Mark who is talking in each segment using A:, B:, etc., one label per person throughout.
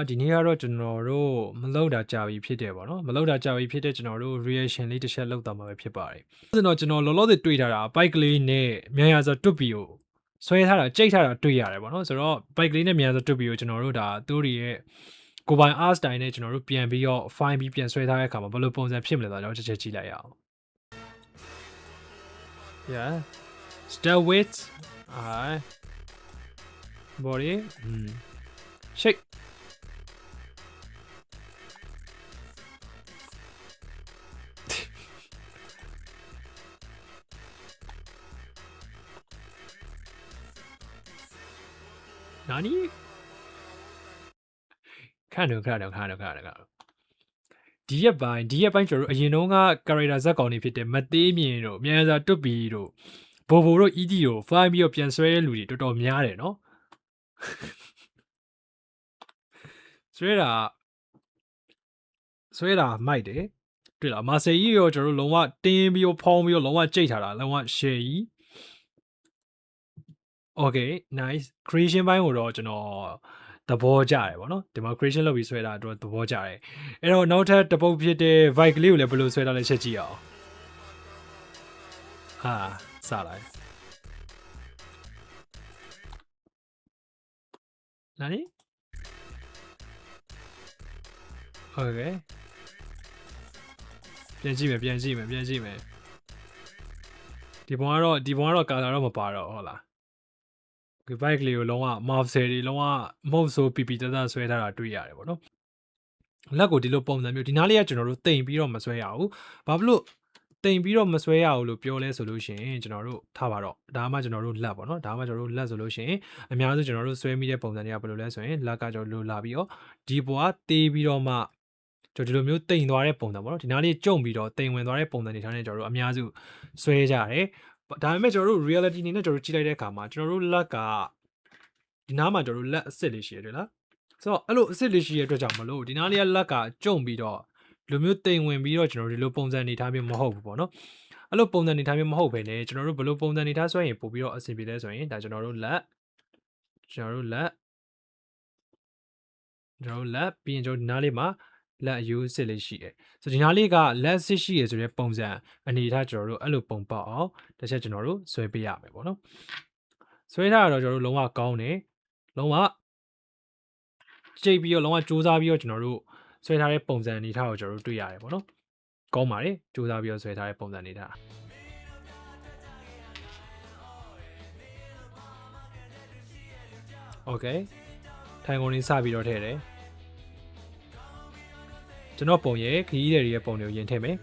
A: ဒီနေ့ကတော့ကျွန်တော်တို့မလောက်တာကြာပြီဖြစ်တယ်ပေါ့နော်မလောက်တာကြာပြီဖြစ်တဲ့ကျွန်တော်တို့ reaction လေးတစ်ချက်လောက်တာမှာပဲဖြစ်ပါတယ်ဆိုတော့ကျွန်တော်လောလောဆယ်တွေ့ထားတာ bike လေးနဲ့မြန်ရဆိုတွတ်ပီကိုဆွဲထားတာကြိတ်ထားတာတွေ့ရတယ်ပေါ့နော်ဆိုတော့ bike လေးနဲ့မြန်ရဆိုတွတ်ပီကိုကျွန်တော်တို့ဒါသူတို့ရဲ့ကိုပိုင် art style နဲ့ကျွန်တော်တို့ပြန်ပြီးတော့ fine ပြီးပြန်ဆွဲထားတဲ့အခါမှာဘယ်လိုပုံစံဖြစ်မလဲဆိုတော့ကျွန်တော်ချက်ကြည့်လိုက်ရအောင် yeah start with alright body shake Nani? 看到ဒီရက်ပိုင်းကျွန်တော်တို့အရင်တုန်းက character ဇက်ကောင်တွေဖြစ်တဲ့မသေးမြင်တို့မြန်စာတွတ်ပီတို့ဘိုဘိုတို့ ED တို့ file ပြီးတော့ပြန်ဆွဲတဲ့လူတွေတော်တော်များတယ်နော်ဆွဲတာမိုက်တယ်တွေ့လားမာဆေကြီးရောကျွန်တော်တို့လုံးဝတင်းပြီးတော့ဖောင်းပြီးတော့လုံးဝကြိတ်ထားတာလုံးဝ share ကြီး Okay nice creation ဘိုင်းကိုတော့ကျွန်တော်သဘောကျတယ်ပေါ့နော်ဒီမှာ creation လုပ်ပြီးဆွဲတာတော့သဘောကျတယ်အဲ့တော့နောက်ထပ်တစ်ပုတ်ဖြစ်တဲ့ vibe လေးကိုလည်းဘယ်လိုဆွဲတာလဲချက်ကြည့်အောင်ဟာစလိုက်哪里 Okay ပြန်ကြည့်မယ်ဒီဘုံကတော့ကာလာတော့မပါတော့ဟုတ်လားဒီ bike လေးကိုလုံးဝ mouse တွေလုံးဝမဟုတ်ဆိုပီပီတတဆွဲထားတာတွေ့ရတယ်ပေါ့နော်လက်ကိုဒီလိုပုံစံမျိုးဒီနားလေးကကျွန်တော်တို့တိမ်ပြီးတော့မဆွဲရဘူးဘာဖြစ်လို့တိမ်ပြီးတော့မဆွဲရဘူးလို့ပြောလဲဆိုလို့ရှိရင်ကျွန်တော်တို့ထားပါတော့ဒါမှကျွန်တော်တို့လက်ပေါ့နော်ဒါမှကျွန်တော်တို့လက်ဆိုလို့ရှိရင်အများစုကျွန်တော်တို့ဆွဲမိတဲ့ပုံစံတွေကဘယ်လိုလဲဆိုရင်လက်ကကျွန်တော်တို့လာပြီးတော့ဒီဘောကတေးပြီးတော့မှကျွန်တော်ဒီလိုမျိုးတိမ်သွားတဲ့ပုံစံပေါ့နော်ဒီနားလေးကျုံပြီးတော့တိမ်ဝင်သွားတဲ့ပုံစံတွေထားနေကျွန်တော်တို့အများစုဆွဲကြရတယ်ဒါပေမဲ့ကျွန်တော်တို့ reality အနေနဲ့ကျွန်တော်တို့ကြည့်လိုက်တဲ့အခါမှာကျွန်တော်တို့လက်ကဒီနားမှာကျွန်တော်တို့လက်အစ်စ်လေးရှိရတယ်လားဆိုတော့အဲ့လိုအစ်စ်လေးရှိရတဲ့အတွက်ကြောင့်မလို့ဒီနားလေးကလက်ကကျုံပြီးတော့လူမျိုးတိမ်ဝင်ပြီးတော့ကျွန်တော်တို့ဒီလိုပုံစံနေထားမျိုးမဟုတ်ဘူးပေါ့နော်အဲ့လိုပုံစံနေထားမျိုးမဟုတ်ဘဲနဲ့ကျွန်တော်တို့ဘယ်လိုပုံစံနေထားဆိုရင်ပို့ပြီးတော့အဆင်ပြေလဲဆိုရင်ဒါကျွန်တော်တို့လက်ပြီးရင်ကျွန်တော်ဒီနားလေးမှာလက်အယူစစ်လေးရှိတယ်ဆိုဒီနားလေးကလက်စစ်ရှိရဆိုတဲ့ပုံစံအနေထားကျွန်တော်တို့အဲ့လိုပုံပေါက်အောင်တစ်ချက်ကျွန်တော်တို့ဆွဲပေးရမယ်ပေါ့နော်ဆွဲထားတော့ကျွန်တော်တို့လုံးဝကောင်းတယ်လုံးဝကြိတ်ပြီးတော့လုံးဝစူးစမ်းပြီးတော့ကျွန်တော်တို့ဆွဲထားတဲ့ပုံစံအနေထားကိုကျွန်တော်တို့တွေ့ရတယ်ပေါ့နော်ကောင်းပါတယ်စူးစမ်းပြီးတော့ဆွဲထားတဲ့ပုံစံအနေထား Okay ထိုင်ကုန်လေးစပြီးတော့ထည့်တယ်ကျွန်တော်ပုံရဲ့ခရီးတွေရဲ့ပုံတွေကိုရင်ထည့်မယ်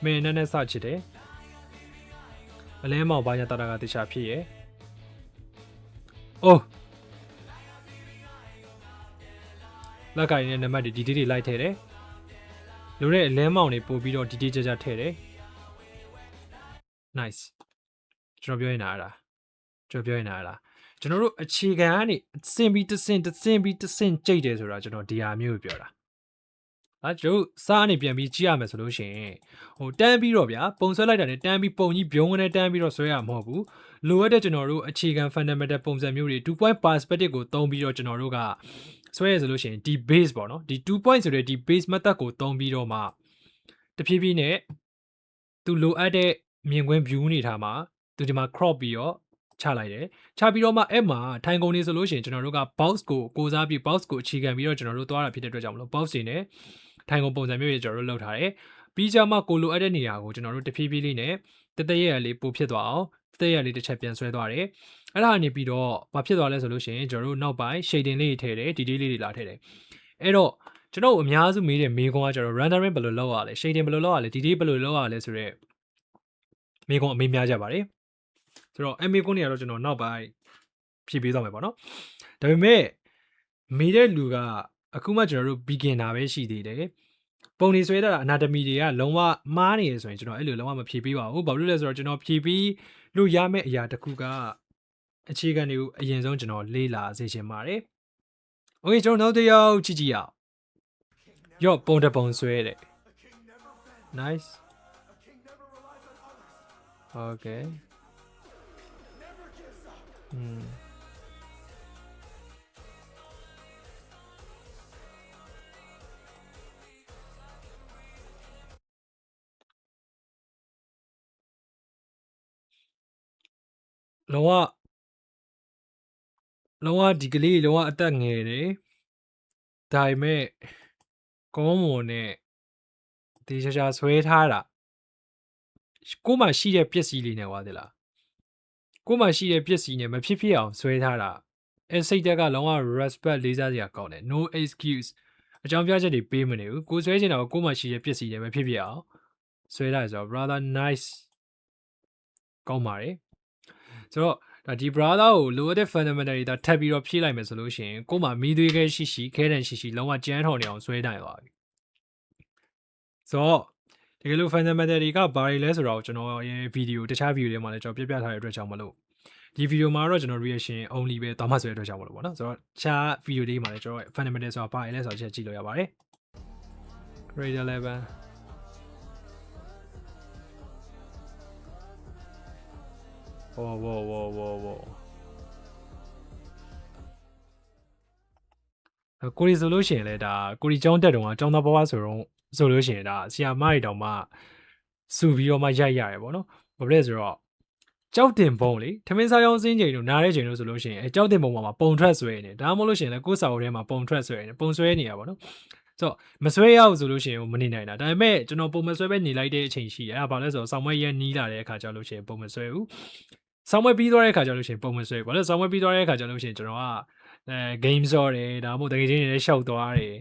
A: မင်းနဲ့စချစ်တယ်အလဲမောင်ဘာညာတာတာကတခြားဖြစ်ရဲ့အိုးလက်ကင်နဲ့နံပါတ်ဒီတေးတွေလိုက်ထည့်တယ်လိုတဲ့အလဲမောင်တွေပို့ပြီးတော့ဒီတေးကြထည့်တယ် nice ကျွန်တော်ပြောနေတာလားကျွန်တော်တို့အခြေခံကနေစင်ပြီးတစင်ကြိတ်တယ်ဆိုတာကျွန်တော်ဒီဟာမျိုးပြောတာကျွန်တော်စားနေပြန်ပြီးကြည့်ရမယ်ဆိုလို့ရှိရင်ဟိုတန်းပြီးတော့ဗျာပုံဆွဲလိုက်တာနဲ့တန်းပြီးပုံကြီးဘုံကနေတန်းပြီးတော့ဆွဲရမှာမဟုတ်ဘူးလိုအပ်တဲ့ကျွန်တော်တို့အခြေခံ fundamental ပုံစံမျိုးတွေ2 point perspective ကိုသုံးပြီးတော့ကျွန်တော်တို့ကဆွဲရဆိုလို့ရှိရင်ဒီ base ပေါ့နော်ဒီ2 point ဆိုတဲ့ဒီ base method ကိုသုံးပြီးတော့မှတဖြည်းဖြည်းနဲ့သူလိုအပ်တဲ့မြင်ကွင်း view နေထားမှာသူဒီမှာ crop ပြီးတော့ချလိုက်တယ်ချပြီးတော့မှအဲ့မှာထိုင်ကုန်နေဆိုလို့ရှိရင်ကျွန်တော်တို့က box ကိုစားပြီး box ကိုအခြေခံပြီးတော့ကျွန်တော်တို့သွားတာဖြစ်တဲ့အတွက်ကြောင့်မလို့ box တွေနဲ့ထိုင်ကုန်ပုံစံမျိုးတွေကျွန်တော်တို့လုပ်ထားတယ်ပြီးကြမှာကိုလိုအပ်တဲ့နေရာကိုကျွန်တော်တို့တဖြည်းဖြည်းလေးနဲ့တသက်ရလေးပို့ဖြစ်သွားအောင်တသက်ရလေးတစ်ချက်ပြန်ဆွဲသွားတယ်အဲ့ဒါကနေပြီးတော့ဘာဖြစ်သွားလဲဆိုလို့ရှိရင်ကျွန်တော်တို့နောက်ပိုင်း shading လေးတွေထည့်တယ် detail လေးတွေလာထည့်တယ်အဲ့တော့ကျွန်တော်အများစုမေးတဲ့မေးခွန်းကကျွန်တော် rendering ဘယ်လိုလုပ်ရလဲ shading ဘယ်လိုလုပ်ရလဲ detail ဘယ်လိုလုပ်ရလဲဆိုတော့မေးခွန်းအမေးများကြပါတယ်ဆိုတော့အမေကွန်းတွေကတော့ကျွန်တော်နောက်ပိုင်းဖြည့်ပေးသွားမယ်ပေါ့နော်ဒါပေမဲ့မေးတဲ့လူကအခုမှကျွန်တော်တို့ beginner ပဲရှိသေးတယ်ပုံနေဆွဲတာ anatomy တွေကလုံးဝမှားနေရဆိုရင်ကျွန်တော်အဲ့လိုလုံးဝမဖြည့်ပေးပါဘူးဘာလို့လဲဆိုတော့ကျွန်တော်ဖြည့်ပြီးလို့ရမယ့်အရာတစ်ခုကအခြေခံတွေကိုအရင်ဆုံးကျွန်တော်လေ့လာစေချင်ပါတယ် Okay ကျွန်တော်နောက်တစ်ယောက်ကြည့်အောင်ရော့ပုံတစ်ပုံဆွဲတယ် Nice Okay လုံးဝဒီကလေးလုံးဝအသက်ငယ်တယ်ဒါပေမဲ့ကောင်းမွန်နဲ့ဒီချာဆွဲထားတာကိုမှရှိတဲ့ပစ္စည်းလေးနဲ့ကွာသလားကိုမှရှိတဲ့ပစ္စည်းနဲ့မဖြစ်ဖြစ်အောင်ဆွဲထားတာအဲစိတ်တက်ကလုံးဝ respect လေးစားစရာကောင်းတယ် no excuse အကြောင်းပြချက်တွေပေးမနေဘူးကိုဆွဲချင်တာကိုမှရှိတဲ့ပစ္စည်းနဲ့မဖြစ်ဖြစ်အောင်ဆွဲထားဆိုတော့ brother nice ကောင်းပါတယ်ဆိုတော့ဒီ brother ကိုလိုအပ်တဲ့ fundamental တွေထပ်ပြီးတော့ဖြည့်လိုက်မယ်ဆိုလို့ရှိရင်ကိုမှမီးသွေးခဲရှိခဲတန်ရှိလုံးဝကြမ်းထော်နေအောင်ဆွဲနိုင်သွားပြီဆိုတော့ဒီလို fundamental တွေကဘာတွေလဲဆိုတော့ကျွန်တော်ရဲ့ video တခြား video တွေမှာလည်းကျွန်တော်ပြပြထားတဲ့အတွက်ကြောင့်မလို့ဒီ video မှာတော့ကျွန်တော် reaction only ပဲတောင်းမှဆွဲတဲ့အတွက်ကြောင့်မလို့ပေါ့နော်ဆိုတော့တခြား video တွေမှာလည်းကျွန်တော် fundamental ဆိုတာဘာလဲဆိုတော့ချက်ကြည့်လို့ရပါတယ် grade 11ဝေါကိုရီဆိုလို့ရှိရင်လည်းဒါကိုရီကျောင်းတက်တုန်းကကျောင်းသားဘဝဆိုလို့ရှိရင်ဒါဆီယာမတွေတောင်မှစူပြီးတော့မှရိုက်ရတယ်ပေါ့နော်ဘာဖြစ်လဲဆိုတော့ကြောက်တင်ပုံလေထမင်းစားရောင်းစင်းချိန်တို့နားတဲ့ချိန်တို့ဆိုလို့ရှိရင်ကြောက်တင်ပုံမှာပုံထွက်ဆွဲနေဒါမှမဟုတ်လို့ရှိရင်လည်းကိုယ်စာအုပ်ထဲမှာပုံထွက်ဆွဲနေပုံဆွဲနေရပါတော့ဆိုတော့မဆွဲရဘူးဆိုလို့ရှိရင်မနေနိုင်တာဒါပေမဲ့ကျွန်တော်ပုံမဆွဲပဲနေလိုက်တဲ့အချိန်ရှိတယ်အဲ့ဒါဘာလဲဆိုတော့ဆောင်းမွေးရနီးလာတဲ့အခါကျလို့ရှိရင်ပုံမဆွဲဘူးဆောင်းမွေးပြီးသွားတဲ့အခါကျလို့ရှိရင်ပုံမဆွဲဘူးဘာလို့ဆောင်းမွေးပြီးသွားတဲ့အခါကျလို့ရှိရင်ကျွန်တော်ကgame ဆော့တယ်ဒါမှမဟုတ်တကယ်ချင်းတွေလည်းရှောက်သွားတယ်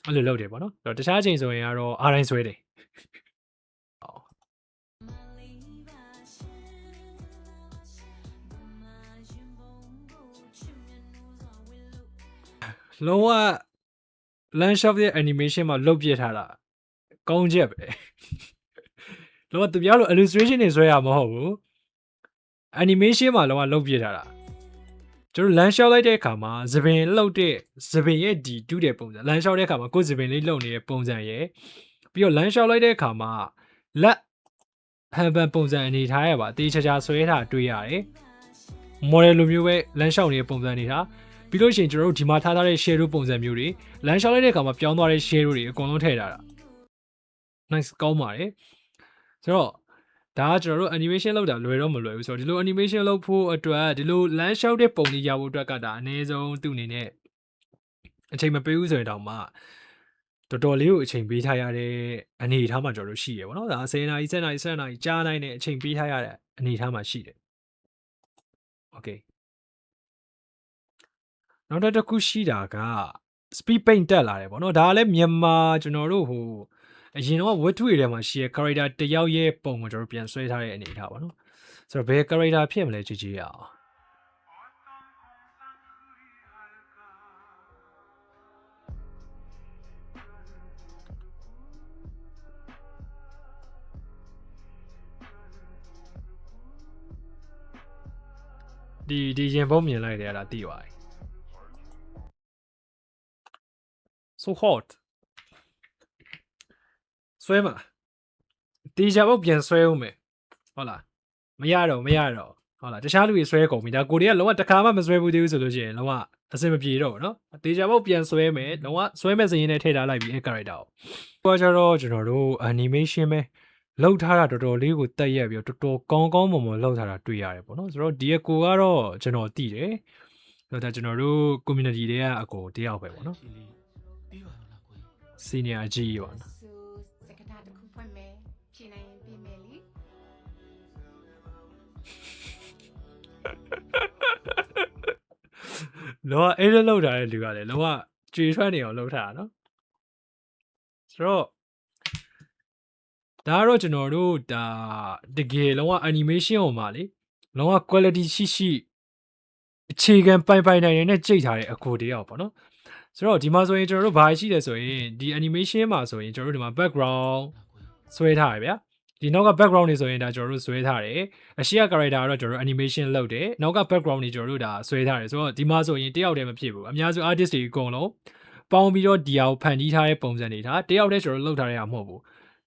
A: အဲ့လိုလုပ်တယ်ပေါ့နော်တခြားအချိန်ဆိုရင်ကတော့အားတိုင်းဆွဲတယ်လုံးဝ landshot ရဲ့ animation မှာလုတ်ပြထားတာကောင်းချက်ပဲလုံးဝသူပြောလို့ illustration တွေဆွဲရမဟုတ်ဘူး animation မှာလုံးဝလုတ်ပြထားတာကျွန်တော် landshot လိုက်တဲ့အခါမှာသပင်လှုပ်တဲ့သပင်ရဲ့ဒီတူးတဲ့ပုံစံ landshot တဲ့အခါမှာကိုယ်သပင်လေးလှုပ်နေတဲ့ပုံစံရဲ့ပြီးတော့ landshot လိုက်တဲ့အခါမှာလက်ဟန်ပန်ပုံစံအနေထားရပါတေးချာဆွဲထားတွေ့ရတယ် model လိုမျိုးပဲ landshot နေတဲ့ပုံစံနေတာပြီးလို့ရှိရင်ကျွန်တော်တို့ဒီမှာထားတဲ့ share ပုံစံမျိုးတွေ landshot လိုက်တဲ့အခါမှာပြောင်းသွားတဲ့ share တွေအကုန်လုံးထည့်ထားတာ nice ကောင်းပါတယ်ဆိုတော့ဒါကကျွန်တော်တို့ animation လုပ်တာလွယ်တော့မလွယ်ဘူးဆိုတော့ဒီလို animation လုပ်ဖို့အတွက်ဒီလို landshot တဲ့ပုံလေးရဖို့အတွက်ကဒါအနည်းဆုံးသူ့အနေနဲ့အချိန်မပေးဘူးဆိုရင်တောင်မှတော်တော်လေးကိုအချိန်ပေးထားရတဲ့အနေအထားမှာကျွန်တော်တို့ရှိရပါတော့ဒါ10နာရီ7နာရီ7နာရီကြားနိုင်တဲ့အချိန်ပေးထားရတဲ့အနေအထားမှာရှိတယ် okay နောက်တစ်ခုရှိတာက speed paint တက်လာတယ်ပေါ့နော်ဒါကလည်းမြန်မာကျွန်တော်တို့ဟိုအရင်တော့ဝတ္ထုတွေထဲမှာရှိတဲ့ character တယောက်ရဲ့ပုံကိုကျွန်တော်ပြန်ဆွဲထားတဲ့အနေအထားပါနော်ဆိုတော့ဘယ် character ဖြစ်မလဲကြည့်ကြည့်ရအောင်ဒီရင်ပုံမြင်လိုက်တယ်အဲ့ဒါသိပါတယ် so hot ဆွဲမှာတေချာပေါ့ပြန်ဆွဲဦးမယ်ဟုတ်လားမရတော့ဟုတ်လားတခြားလူတွေဆွဲကုန်ပြီဒါကိုတွေကလုံးဝတစ်ခါမှမဆွဲဘူးသေးဘူးဆိုလို့ရှိရင်လုံးဝအဆင်မပြေတော့ဘူးเนาะတေချာပေါ့ပြန်ဆွဲမယ်လုံးဝဆွဲမဲ့စရင်နဲ့ထည့်ထားလိုက်ပြီးအဲ့ character ကိုကျတော့ကျွန်တော်တို့ animation ပဲလောက်ထားတာတော်တော်လေးကိုတက်ရက်ပြီးတော့တော်တော်ကောင်းမွန်လောက်ထားတာတွေ့ရတယ်ပေါ့နော်ဆိုတော့ဒီအကိုကတော့ကျွန်တော်သိတယ်ဆိုတော့ကျွန်တော်တို့ community တွေကအကိုတယောက်ပဲပေါ့နော် senior ကြီးပါနော်လောကအဲ့လိုလောက်ထားတဲ့လူကလည်းလောကကြွေထွက်နေအောင်လောက်ထားတာနော်ဆိုတော့ဒါကတော့ကျွန်တော်တို့ဒါတကယ်လောက animation ဟိုမှာလေလောက quality ရှိအခြေခံပိုင်နိုင်နဲ့ကြိတ်ထားတဲ့အကိုတယောက်ပေါ့နော်ဆိုတော့ဒီမှာဆိုရင်ကျွန်တော်တို့ဘာရှိလဲဆိုရင်ဒီ animation မှာဆိုရင်ကျွန်တော်တို့ဒီမှာ background ဆွဲထားရဗျာဒီနောက်က background တွေဆိုရင်ဒါကျွန်တော်တို့ဆွဲထားတယ်အရှိက character ကတော့ကျွန်တော်တို့ animation လုပ်တယ်နောက်က background တွေကျွန်တော်တို့ဒါဆွဲထားတယ်ဆိုတော့ဒီမှာဆိုရင်တယောက်တည်းမဖြစ်ဘူးအများစု artist တွေအကုန်လုံးပေါင်းပြီးတော့ဒီဟာကိုဖန်တီးထားတဲ့ပုံစံတွေဒါတယောက်တည်းကျွန်တော်တို့လုပ်ထားတဲ့ဟာမဟုတ်ဘူး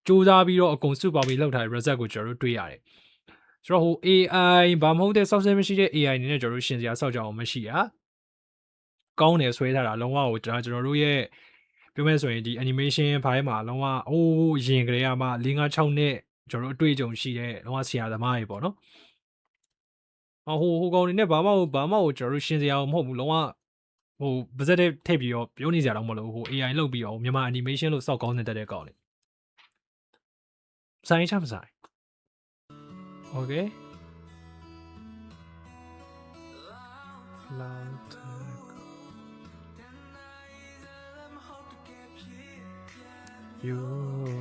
A: စူးစမ်းပြီးတော့အကုန်စုပေါင်းပြီးလုပ်ထားတဲ့ result ကိုကျွန်တော်တို့တွေ့ရတယ်ဆိုတော့ဟို AI ဘာမဟုတ်တဲ့ software မရှိတဲ့ AI အနေနဲ့ကျွန်တော်တို့ရှင်းစရာစောက်ကြအောင်မရှိတာကောင်းတယ်ဆွဲထားတာလုံးဝဟိုကျွန်တော်တို့ရဲ့ပြောမယ်ဆိုရင်ဒီ animation ဘိုင်းမှာလုံးဝအိုးရင်ကလေးကမှ4-5-6နှစ်ကျွန်တော်တို့အတွေ့အကြုံရှိတဲ့လုံးဝဆရာသမားတွေပေါ့နော် ဟိုကောင်နေနဲ့ဘာမှကျွန်တော်တို့ရှင်းစရာမဟုတ်ဘူးလုံးဝဟိုပါဇက်တဲ့ထိပ်ပြီးတော့ပြောနေစရာတော့မလိုဟို AI လောက်ပြီးတော့မြန်မာ animation လို့စောက်ကောင်းနေတတ်တဲ့ကောင်လေဆိုင်ချမဆိုင် Okay Cloud You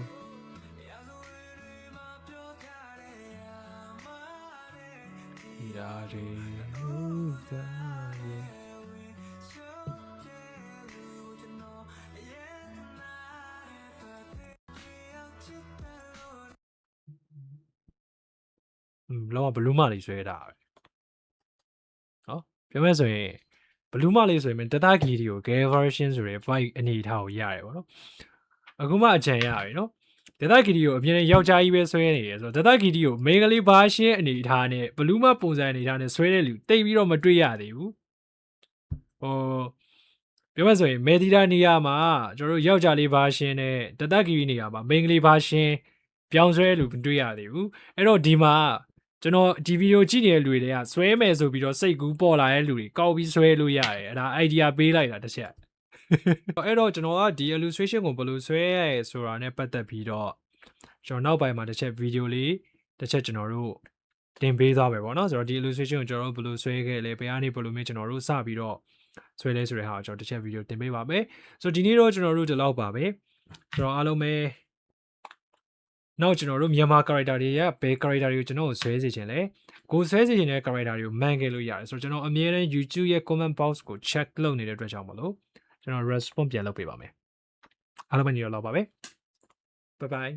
A: လောကဘလူးမလေးဆွဲတာပဲနော်ပြောမဲ့ဆိုရင်ဘလူးမလေးဆိုရင်တတဂီဒီကို gay version ဆိုတဲ့ vibe အနေထားကိုရတယ်ပေါ့နော်အခုမှအကြံရပြီနော်ဒတဂီဒီကိုအပြင်ယောက်ျားကြီးပဲဆွဲနေတယ်ဆိုတော့ဒတဂီဒီကိုမိန်းကလေးဘာရှင်းအနေထားနဲ့ဘလူးမပုံစံအနေထားနဲ့ဆွဲတဲ့လူတိတ်ပြီးတော့မတွေ့ရသေးဘူးဟိုပြောမဲ့ဆိုရင်မေဒီတာနေရာမှာကျွန်တော်တို့ယောက်ျားလေးဘာရှင်းနဲ့ဒတဂီဒီနေရာမှာမိန်းကလေးဘာရှင်းပြောင်းဆွဲလူမတွေ့ရသေးဘူးအဲ့တော့ဒီမှာကျွန်တော်ဒီဗီဒီယိုကြည့်နေတဲ့လူတွေကဆွဲမယ်ဆိုပြီးတော့စိတ်ကူးပေါ်လာတဲ့လူတွေကောက်ပြီးဆွဲလို့ရတယ်အဲ့ဒါ idea ပေးလိုက်တာတစ်ချက်အဲ့တော့ကျွန်တော်ကဒီ illustration ကိုဘယ်လိုဆွဲရရဲဆိုတာနဲ့ပတ်သက်ပြီးတော့ကျွန်တော်နောက်ပိုင်းမှာတစ်ချက်ဗီဒီယိုလေးတစ်ချက်ကျွန်တော်တို့တင်ပေးသွားမယ်ပေါ့နော်ဆိုတော့ဒီ illustration ကိုကျွန်တော်တို့ဘယ်လိုဆွဲခဲ့လဲဘယ်ကနေဘယ်လိုမျိုးကျွန်တော်တို့စပြီးတော့ဆွဲလဲဆိုတဲ့ဟာကိုကျွန်တော်တစ်ချက်ဗီဒီယိုတင်ပေးပါမယ်ဆိုတော့ဒီနေ့တော့ကျွန်တော်တို့ဒီလောက်ပါပဲကျွန်တော်အားလုံးပဲနောက်ကျွန်တော်တို့မြန်မာ character တွေကဘယ် character တွေကိုကျွန်တော်ဆွဲစေချင်လဲကိုဆွဲစေချင်တဲ့ character တွေကိုမှန်ခဲ့လို့ရတယ်ဆိုတော့ကျွန်တော်အမြဲတမ်း YouTube ရဲ့ comment box ကို check လုပ်နေတဲ့အတွက်ကြောင့်မလို့ကျွန်တော် response ပြန်လုပ်ပေးပါမယ်အားလုံးပဲညီတော်လောက်ပါပဲ bye bye